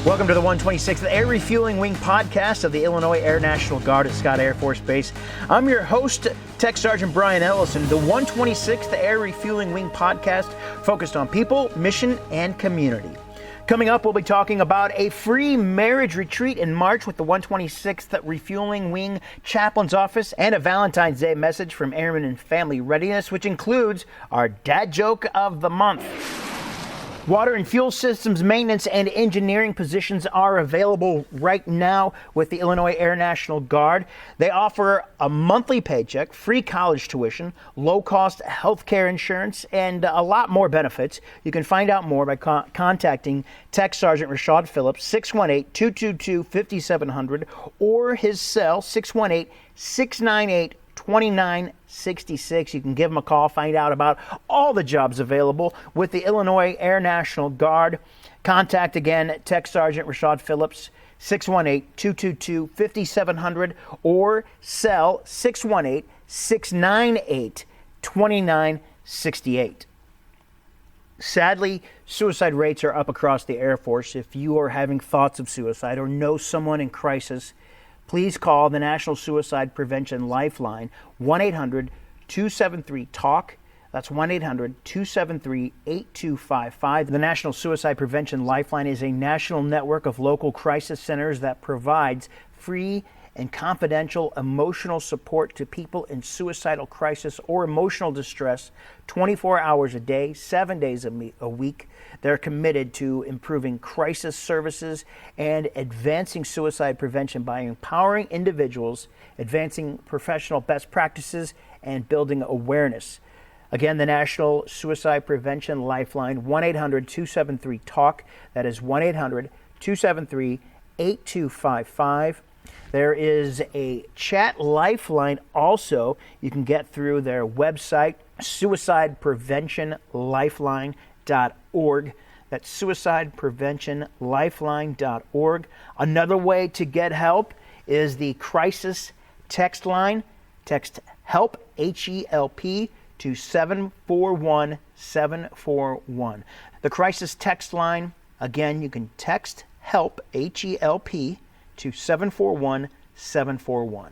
Welcome to the 126th Air Refueling Wing podcast of the Illinois Air National Guard at Scott Air Force Base. I'm your host, Tech Sergeant Brian Ellison. The 126th Air Refueling Wing podcast focused on people, mission, and community. Coming up, we'll be talking about a free marriage retreat in March with the 126th Refueling Wing Chaplains Office and a Valentine's Day message from Airmen and Family Readiness, which includes our dad joke of the month. Water and fuel systems maintenance and engineering positions are available right now with the Illinois Air National Guard. They offer a monthly paycheck, free college tuition, low-cost health care insurance, and a lot more benefits. You can find out more by contacting Tech Sergeant Rashad Phillips, 618-222-5700, or his cell, 618-698-2966. You can give them a call, find out about all the jobs available with the Illinois Air National Guard. Contact again, Tech Sergeant Rashad Phillips, 618-222-5700, or cell 618-698-2968. Sadly, suicide rates are up across the Air Force. If you are having thoughts of suicide or know someone in crisis, please call the National Suicide Prevention Lifeline, 1-800-273-TALK. That's 1-800-273-8255. The National Suicide Prevention Lifeline is a national network of local crisis centers that provides free and confidential emotional support to people in suicidal crisis or emotional distress 24 hours a day, 7 days a week. They're committed to improving crisis services and advancing suicide prevention by empowering individuals, advancing professional best practices, and building awareness. Again, the National Suicide Prevention Lifeline, 1-800-273-TALK. That is 1-800-273-8255. There is a chat lifeline also you can get through their website, suicidepreventionlifeline.org. That's suicidepreventionlifeline.org. Another way to get help is the crisis text line. Text HELP, H-E-L-P, to 741-741. The crisis text line, again, you can text HELP, H-E-L-P, to 741-741.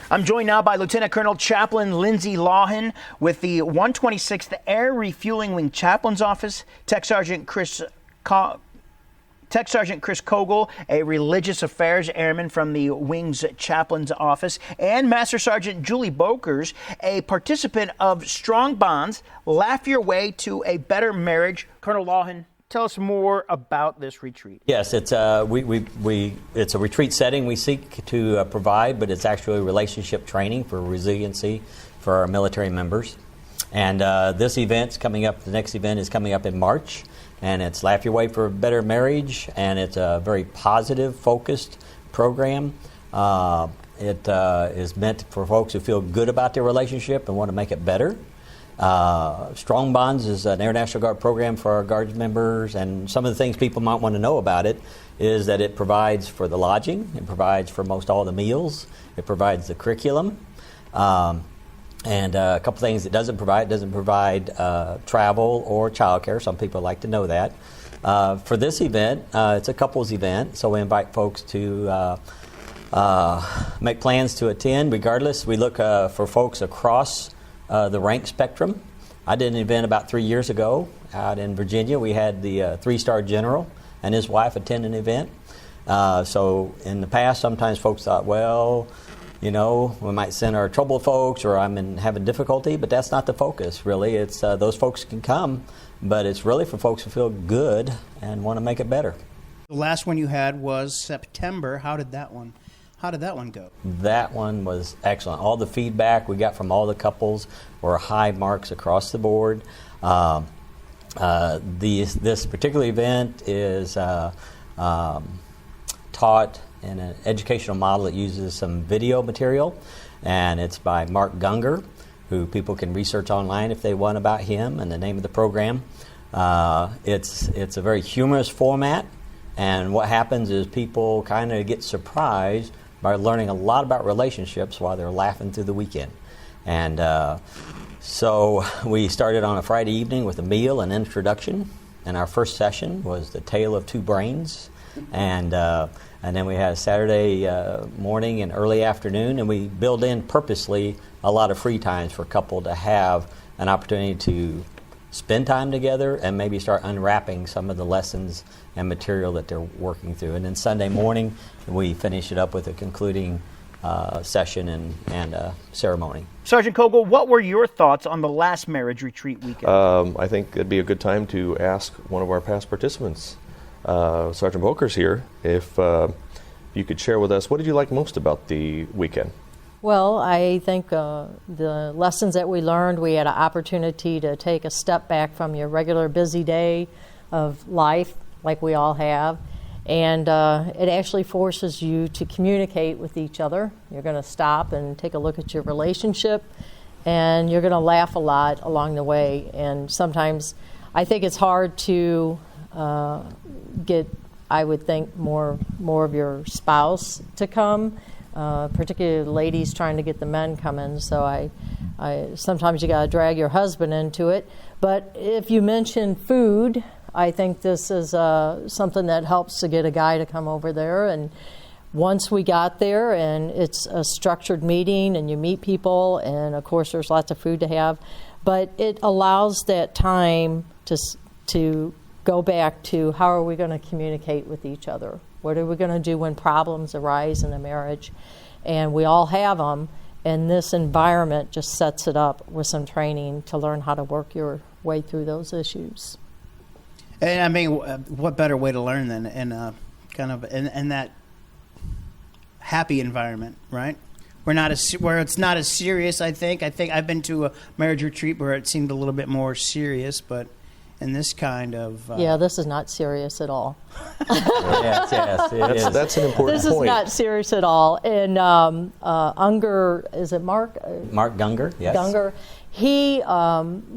I'm joined now by Lieutenant Colonel Chaplain Lindsay Lawhan with the 126th Air Refueling Wing Chaplains Office, Tech Sergeant Chris Kogel, a religious affairs airman from the Wing's Chaplains Office, and Master Sergeant Julie Bokers, a participant of Strong Bonds, Laugh Your Way to a Better Marriage. Colonel Lawhan, tell us more about this retreat. Yes, it's a retreat setting we seek to provide, but it's actually relationship training for resiliency for our military members. And this event's coming up. The next event is coming up in March, and it's Laugh Your Way for a Better Marriage, and it's a very positive, focused program. It is meant for folks who feel good about their relationship and want to make it better. Strong Bonds is an Air National Guard program for our Guard members, and some of the things people might want to know about it is that it provides for the lodging, it provides for most all the meals, it provides the curriculum, and a couple things it doesn't provide travel or childcare. Some people like to know that. For this event, it's a couples event, so we invite folks to make plans to attend. Regardless, we look for folks across the rank spectrum. I did an event about 3 years ago out in Virginia. We had the three-star general and his wife attend an event. So in the past, sometimes folks thought, well, you know, we might send our troubled folks or I'm having difficulty, but that's not the focus, really. It's those folks can come, but it's really for folks who feel good and want to make it better. The last one you had was September. How did that one go? That one was excellent. All the feedback we got from all the couples were high marks across the board. This particular event is taught in an educational model that uses some video material, and it's by Mark Gunger, who people can research online if they want about him and the name of the program. It's a very humorous format, and what happens is people kind of get surprised by learning a lot about relationships while they're laughing through the weekend. And so we started on a Friday evening with a meal and introduction, And our first session was the Tale of Two Brains, and then we had a Saturday morning and early afternoon, and we built in purposely a lot of free times for a couple to have an opportunity to spend time together and maybe start unwrapping some of the lessons and material that they're working through. And then Sunday morning, we finish it up with a concluding session and ceremony. Sergeant Kogel, what were your thoughts on the last marriage retreat weekend? I think it'd be a good time to ask one of our past participants, Sergeant Boker's here, if you could share with us, what did you like most about the weekend? Well, I think the lessons that we learned, we had an opportunity to take a step back from your regular busy day of life, like we all have, and it actually forces you to communicate with each other. You're going to stop and take a look at your relationship, and you're going to laugh a lot along the way. And sometimes I think it's hard to get, I would think, more of your spouse to come. Particularly ladies trying to get the men coming. So I sometimes you got to drag your husband into it. But if you mention food, I think this is something that helps to get a guy to come over there. And once we got there, and it's a structured meeting, and you meet people, and of course there's lots of food to have, but it allows that time to go back to how are we going to communicate with each other. What are we going to do when problems arise in a marriage? And we all have them, and this environment just sets it up with some training to learn how to work your way through those issues. And I mean, what better way to learn than in that happy environment, right? Where it's not as serious. I think I've been to a marriage retreat where it seemed a little bit more serious, but in this kind of this is not serious at all. Yes, it is. That's an important This point. is not serious at all. And Unger, is it Mark? Mark Gunger, yes. Gunger, he,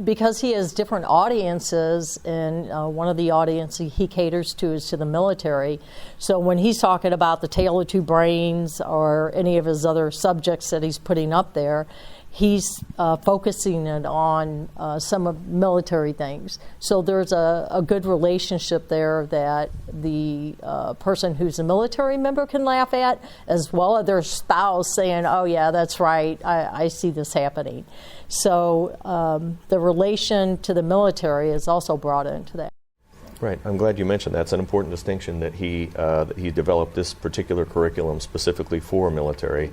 because he has different audiences, and one of the audiences he caters to is to the military. So when he's talking about the Tale of Two Brains or any of his other subjects that he's putting up there, he's focusing it on some of military things. So there's a good relationship there that the person who's a military member can laugh at, as well as their spouse saying, oh yeah, that's right, I see this happening. So the relation to the military is also brought into that. Right. I'm glad you mentioned that. It's an important distinction that he developed this particular curriculum specifically for military.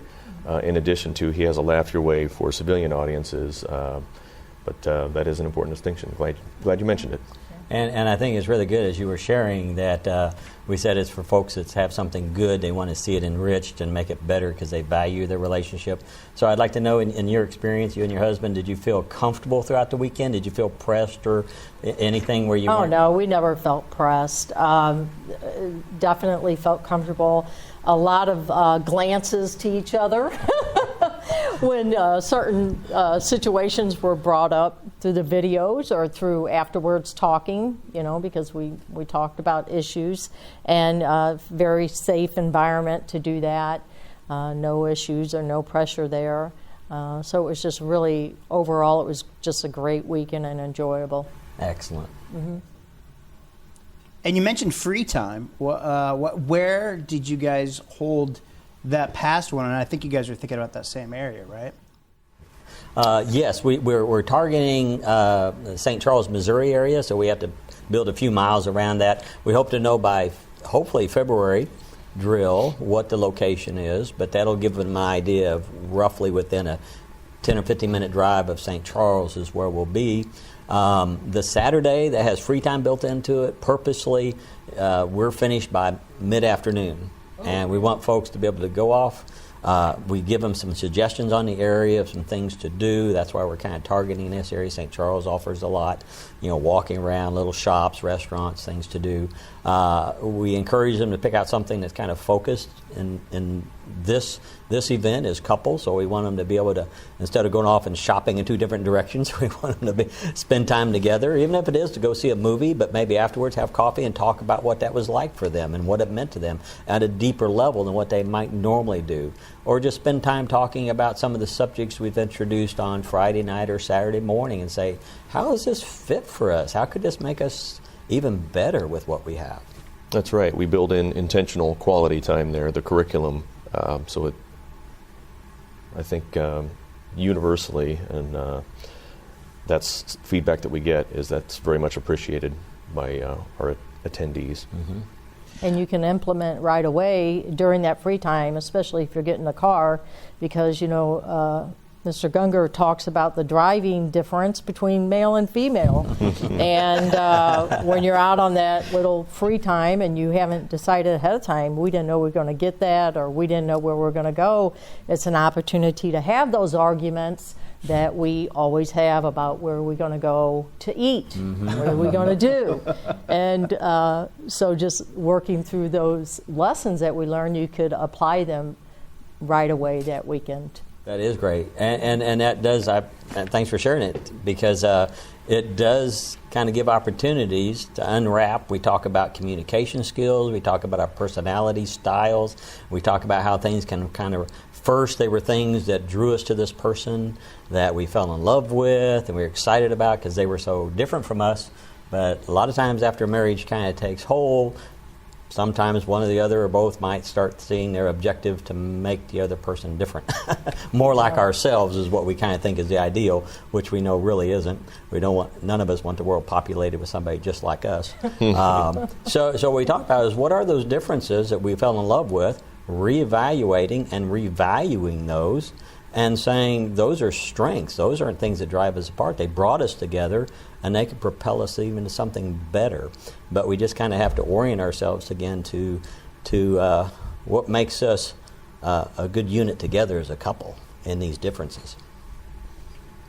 In addition to, he has a Laugh Your Way for civilian audiences, but that is an important distinction. Glad you mentioned it. And I think it's really good, as you were sharing, that we said it's for folks that have something good, they want to see it enriched and make it better because they value their relationship. So I'd like to know, in your experience, you and your husband, did you feel comfortable throughout the weekend? Did you feel pressed or anything where you weren't? No, we never felt pressed. Definitely felt comfortable. A lot of glances to each other when certain situations were brought up through the videos or through afterwards talking, because we talked about issues, and very safe environment to do that. No issues or no pressure there. So it was just really, overall, it was just a great weekend and enjoyable. Excellent. Mm-hmm. And you mentioned free time. Where did you guys hold that past one? And I think you guys are thinking about that same area, right? Yes, we're targeting the St. Charles, Missouri area, so we have to build a few miles around that. We hope to know by, hopefully, February drill what the location is, but that'll give them an idea of roughly within a 10 or 15 minute drive of St. Charles is where we'll be. The Saturday that has free time built into it, purposely, we're finished by mid-afternoon. And we want folks to be able to go off. We give them some suggestions on the area of some things to do. That's why we're kind of targeting this area. St. Charles offers a lot, walking around, little shops, restaurants, things to do. We encourage them to pick out something that's kind of focused. In this event is couples, so we want them to be able to, instead of going off and shopping in two different directions, we want them to spend time together, even if it is to go see a movie, but maybe afterwards have coffee and talk about what that was like for them and what it meant to them at a deeper level than what they might normally do. Or just spend time talking about some of the subjects we've introduced on Friday night or Saturday morning and say, how does this fit for us? How could this make us even better with what we have. That's right. We build in intentional quality time there, the curriculum. I think universally, and that's feedback that we get, is that's very much appreciated by our attendees. Mm-hmm. And you can implement right away during that free time, especially if you're getting a car, because, Mr. Gungor talks about the driving difference between male and female. And when you're out on that little free time and you haven't decided ahead of time, we didn't know we were going to get that, or we didn't know where we're going to go, it's an opportunity to have those arguments that we always have about where are we going to go to eat, what are we going to do. And so just working through those lessons that we learn, you could apply them right away that weekend. That is great, and that does. And thanks for sharing it, because it does kind of give opportunities to unwrap. We talk about communication skills. We talk about our personality styles. We talk about how things can kind of. First, they were things that drew us to this person that we fell in love with and we were excited about because they were so different from us. But a lot of times, after marriage kind of takes hold, sometimes one or the other or both might start seeing their objective to make the other person different. More like ourselves is what we kind of think is the ideal, which we know really isn't. None of us want the world populated with somebody just like us. So what we talk about is what are those differences that we fell in love with, reevaluating and revaluing those, and saying those are strengths. Those aren't things that drive us apart. They brought us together, and they could propel us even to something better. But we just kind of have to orient ourselves again to what makes us a good unit together as a couple in these differences.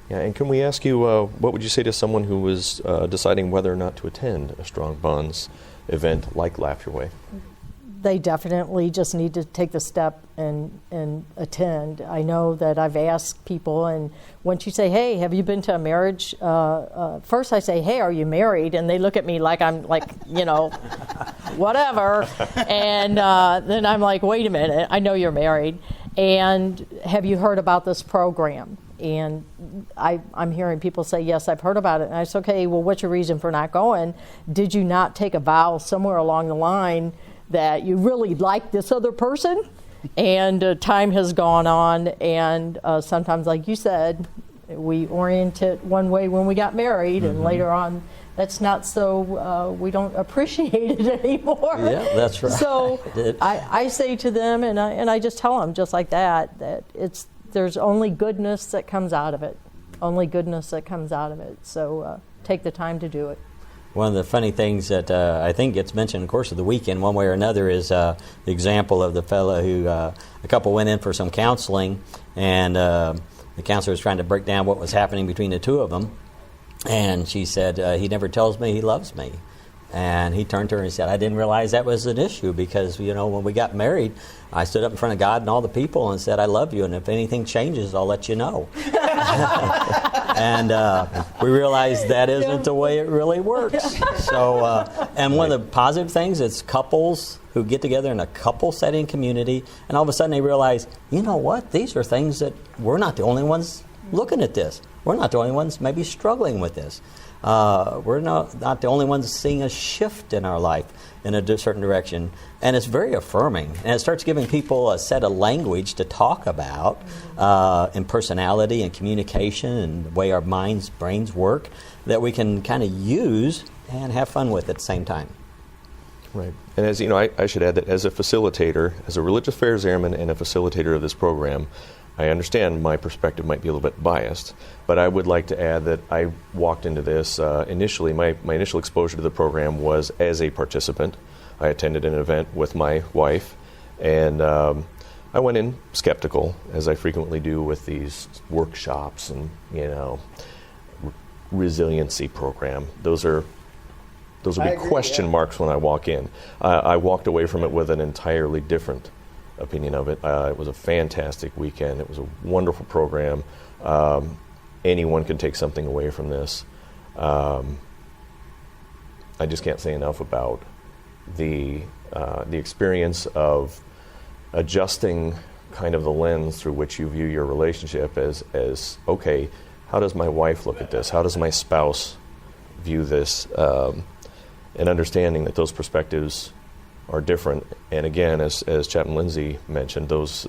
Yeah, and can we ask you, what would you say to someone who was deciding whether or not to attend a Strong Bonds event like Laugh Your Way? They definitely just need to take the step and attend. I know that I've asked people, and once you say, hey, have you been to a marriage? First I say, hey, are you married? And they look at me like I'm like, whatever. And then I'm like, wait a minute, I know you're married. And have you heard about this program? And I'm hearing people say, yes, I've heard about it. And I said, okay, well, what's your reason for not going? Did you not take a vow somewhere along the line that you really like this other person? And time has gone on, and sometimes, like you said, we orient it one way when we got married, and later on that's not so, we don't appreciate it anymore. Yeah, that's right. So I say to them, and I just tell them just like that there's only goodness that comes out of it. Only goodness that comes out of it. So take the time to do it. One of the funny things that I think gets mentioned in the course of the weekend, one way or another, is the example of the fellow who, a couple went in for some counseling, and the counselor was trying to break down what was happening between the two of them. And she said, he never tells me he loves me. And he turned to her and said, I didn't realize that was an issue, because, when we got married, I stood up in front of God and all the people and said, I love you, and if anything changes, I'll let you know. And we realized that isn't the way it really works. So, and one of the positive things is couples who get together in a couple setting community, and all of a sudden they realize, you know what, these are things that we're not the only ones looking at this. We're not the only ones maybe struggling with this. We're not the only ones seeing a shift in our life in a certain direction. And it's very affirming. And it starts giving people a set of language to talk about in personality and communication and the way our brains work that we can kind of use and have fun with at the same time. Right. And as I should add that as a facilitator, as a religious affairs airman and a facilitator of this program, I understand my perspective might be a little bit biased, but I would like to add that I walked into this initially, my initial exposure to the program was as a participant. I attended an event with my wife, and I went in skeptical, as I frequently do with these workshops and, resiliency program. Those will be question marks when I walk in. I walked away from it with an entirely different opinion of it. It was a fantastic weekend. It was a wonderful program. Anyone can take something away from this. I just can't say enough about the experience of adjusting kind of the lens through which you view your relationship as okay, how does my wife look at this? How does my spouse view this? and understanding that those perspectives are different. And again, as Chaplain Lindsay mentioned, those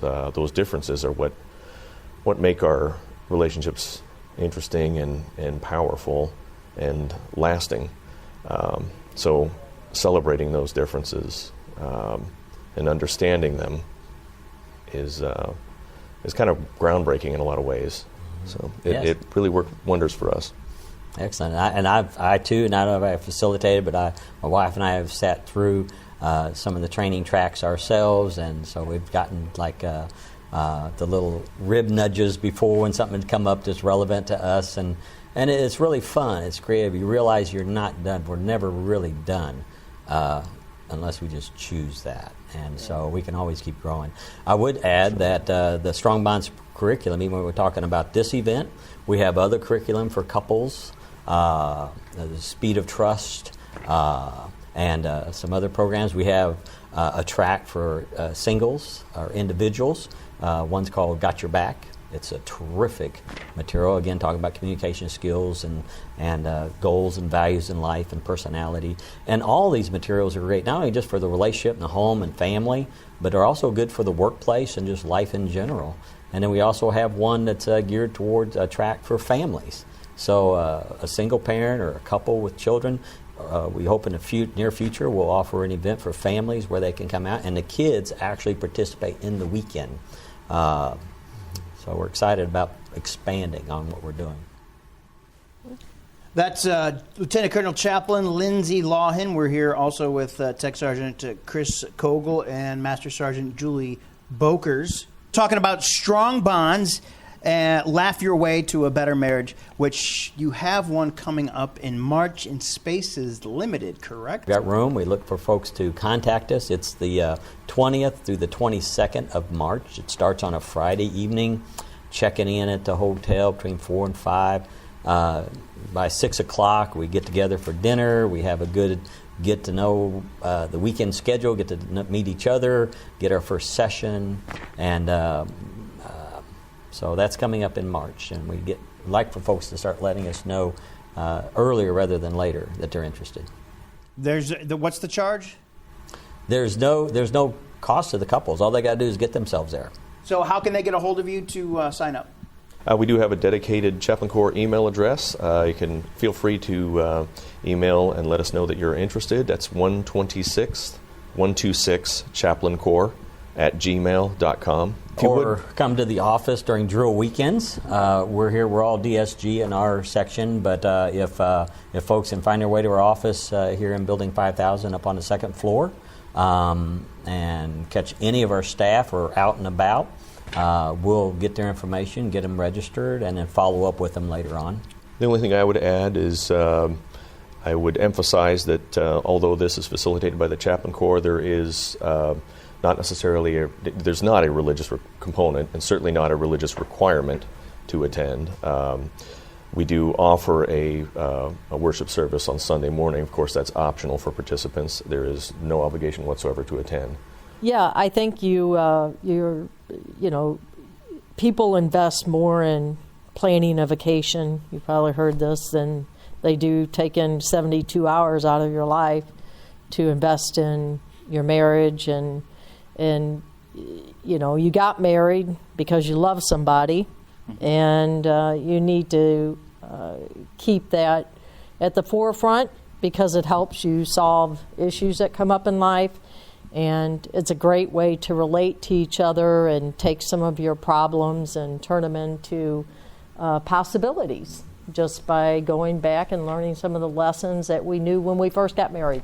differences are what make our relationships interesting and powerful and lasting. So celebrating those differences and understanding them is kind of groundbreaking in a lot of ways. So it really worked wonders for us. Excellent. I too, not only have I facilitated, but my wife and I have sat through some of the training tracks ourselves, and so we've gotten like the little rib nudges before when something had come up that's relevant to us, and it's really fun. It's creative. You realize you're not done. We're never really done unless we just choose that, and so we can always keep growing. I would add that the Strong Bonds curriculum, even when we're talking about this event, we have other curriculum for couples, the Speed of Trust, and some other programs. We have a track for singles or individuals. One's called Got Your Back. It's a terrific material, again, talking about communication skills and goals and values in life and personality. And all these materials are great, not only just for the relationship and the home and family, but are also good for the workplace and just life in general. And then we also have one that's geared towards a track for families. So a single parent or a couple with children, we hope in the near future we'll offer an event for families where they can come out and the kids actually participate in the weekend. So we're excited about expanding on what we're doing. That's Lieutenant Colonel Chaplain Lindsay Lawhen. We're here also with Tech Sergeant Chris Kogel and Master Sergeant Julie Bokers, talking about strong bonds and laugh your way to a better marriage, which you have one coming up in March in Spaces Limited, correct? We've got room. We look for folks to contact us. It's the 20th through the 22nd of March. It starts on a Friday evening, checking in at the hotel between 4 and 5. By 6 o'clock, we get together for dinner. We have a good get to know the weekend schedule, get to meet each other, get our first session, and so that's coming up in March, and we like for folks to start letting us know earlier rather than later that they're interested. What's the charge? There's no cost to the couples. All they got to do is get themselves there. So how can they get a hold of you to sign up? We do have a dedicated Chaplain Corps email address. You can feel free to email and let us know that you're interested. That's 126 Chaplain Corps @gmail.com. Or come to the office during drill weekends. We're here. We're all DSG in our section, but if folks can find their way to our office here in Building 5000 up on the second floor and catch any of our staff or out and about, we'll get their information, get them registered, and then follow up with them later on. The only thing I would add is I would emphasize that although this is facilitated by the Chaplain Corps, there is there's not a religious component, and certainly not a religious requirement to attend. We do offer a worship service on Sunday morning. Of course, that's optional for participants. There is no obligation whatsoever to attend. Yeah, I think people invest more in planning a vacation. You probably heard this than they do taking 72 hours out of your life to invest in your marriage and you got married because you love somebody, and you need to keep that at the forefront because it helps you solve issues that come up in life, and it's a great way to relate to each other and take some of your problems and turn them into possibilities just by going back and learning some of the lessons that we knew when we first got married.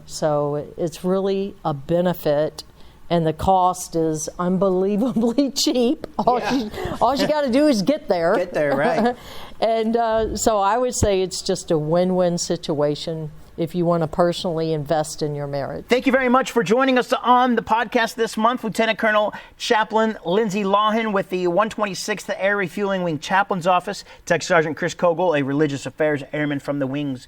So it's really a benefit. And the cost is unbelievably cheap. All you got to do is get there. Get there, right. And so I would say it's just a win-win situation if you want to personally invest in your marriage. Thank you very much for joining us on the podcast this month. Lieutenant Colonel Chaplain Lindsay Lawhen with the 126th Air Refueling Wing Chaplains Office, Tech Sergeant Chris Kogel, a Religious Affairs Airman from the Wing's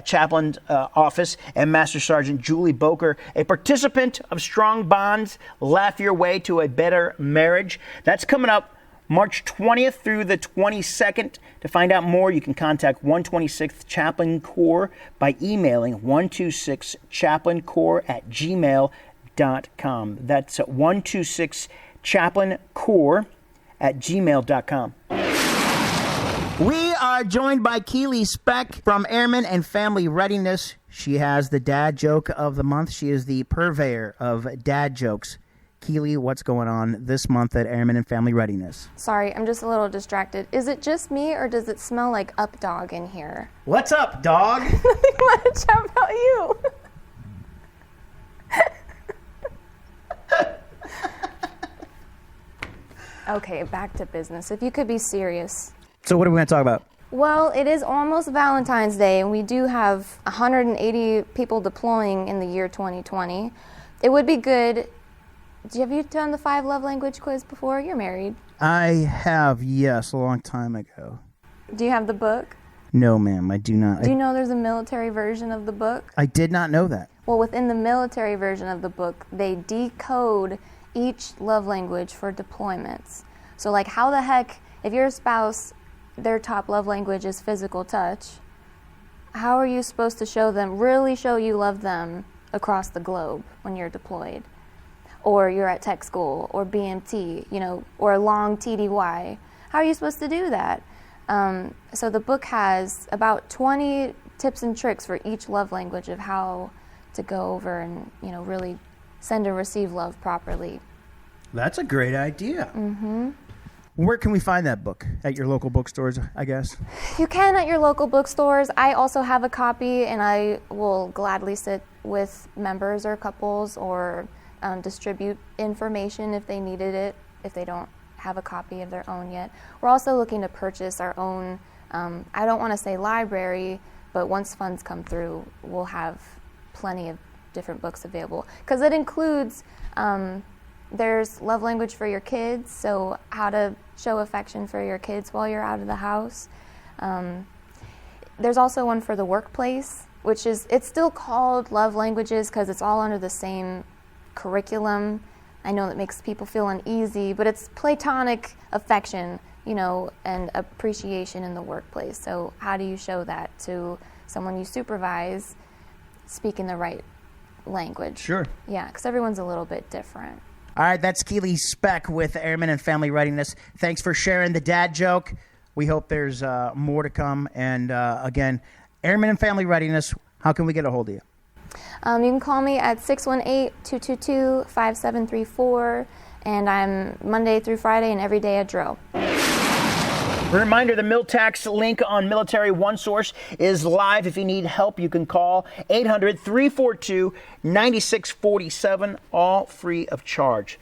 Chaplains Office, and Master Sergeant Julie Boker, a participant of Strong Bonds, Laugh Your Way to a Better Marriage. That's coming up March 20th through the 22nd. To find out more, you can contact 126th Chaplain Corps by emailing 126chaplaincorps@gmail.com. That's 126chaplaincorps@gmail.com. We are joined by Keely Speck from Airmen and Family Readiness. She has the dad joke of the month. She is the purveyor of dad jokes. Keely, what's going on this month at Airmen and Family Readiness? Sorry, I'm just a little distracted. Is it just me, or does it smell like up dog in here? What's up, dog? Nothing much. How about you? Okay, back to business. If you could be serious. So what are we going to talk about? Well, it is almost Valentine's Day, and we do have 180 people deploying in the year 2020. It would be good. Have you done the 5 love language quiz before? You're married. I have, yes, a long time ago. Do you have the book? No, ma'am, I do not. Do you know there's a military version of the book? I did not know that. Well, within the military version of the book, they decode each love language for deployments. So, like, how the heck, if your spouse, their top love language is physical touch, how are you supposed to really show you love them across the globe when you're deployed? Or you're at tech school, or BMT, or a long TDY. How are you supposed to do that? So the book has about 20 tips and tricks for each love language of how to go over and, really send and receive love properly. That's a great idea. Mm-hmm. Where can we find that book? At your local bookstores, I guess? You can at your local bookstores. I also have a copy, and I will gladly sit with members or couples or distribute information if they needed it, if they don't have a copy of their own yet. We're also looking to purchase our own, I don't want to say library, but once funds come through, we'll have plenty of different books available. Because it includes, there's love language for your kids, so how to show affection for your kids while you're out of the house. There's also one for the workplace, which is, it's still called love languages because it's all under the same curriculum. I know that makes people feel uneasy, but it's platonic affection, and appreciation in the workplace. So how do you show that to someone you supervise, speaking the right language? Sure. Yeah, because everyone's a little bit different. All right, that's Keely Speck with Airmen and Family Readiness. Thanks for sharing the dad joke. We hope there's more to come. And again, Airmen and Family Readiness, how can we get a hold of you? You can call me at 618-222-5734, and I'm Monday through Friday and every day at drill. A reminder, the Miltax link on Military OneSource is live. If you need help, you can call 800-342-9647, all free of charge.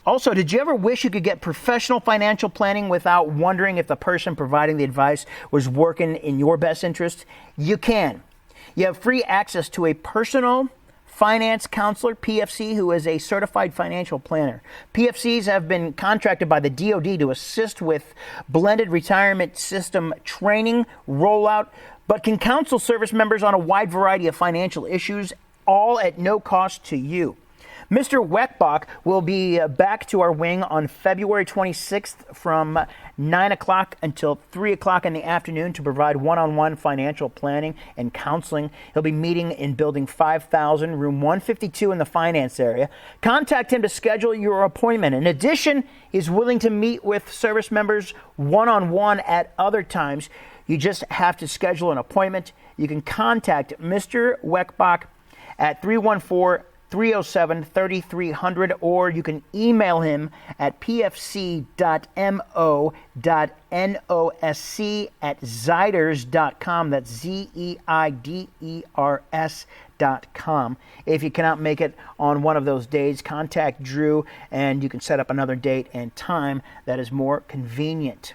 Also, did you ever wish you could get professional financial planning without wondering if the person providing the advice was working in your best interest? You can. You have free access to a personal finance counselor, PFC, who is a certified financial planner. PFCs have been contracted by the DoD to assist with blended retirement system training, rollout, but can counsel service members on a wide variety of financial issues, all at no cost to you. Mr. Weckbach will be back to our wing on February 26th from 9 o'clock until 3 o'clock in the afternoon to provide one-on-one financial planning and counseling. He'll be meeting in Building 5000, Room 152 in the finance area. Contact him to schedule your appointment. In addition, he's willing to meet with service members one-on-one at other times. You just have to schedule an appointment. You can contact Mr. Weckbach at 314-307-3300, or you can email him at pfc.mo.nosc@zeiders.com. That's ZEIDERS.com. If you cannot make it on one of those days, contact Drew and you can set up another date and time that is more convenient.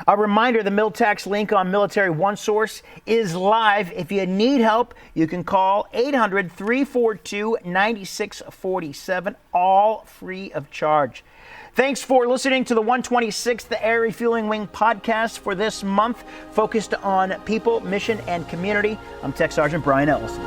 A reminder, the Miltax link on Military OneSource is live. If you need help, you can call 800-342-9647, all free of charge. Thanks for listening to the 126th Air Refueling Wing podcast for this month, focused on people, mission, and community. I'm Tech Sergeant Brian Ellison.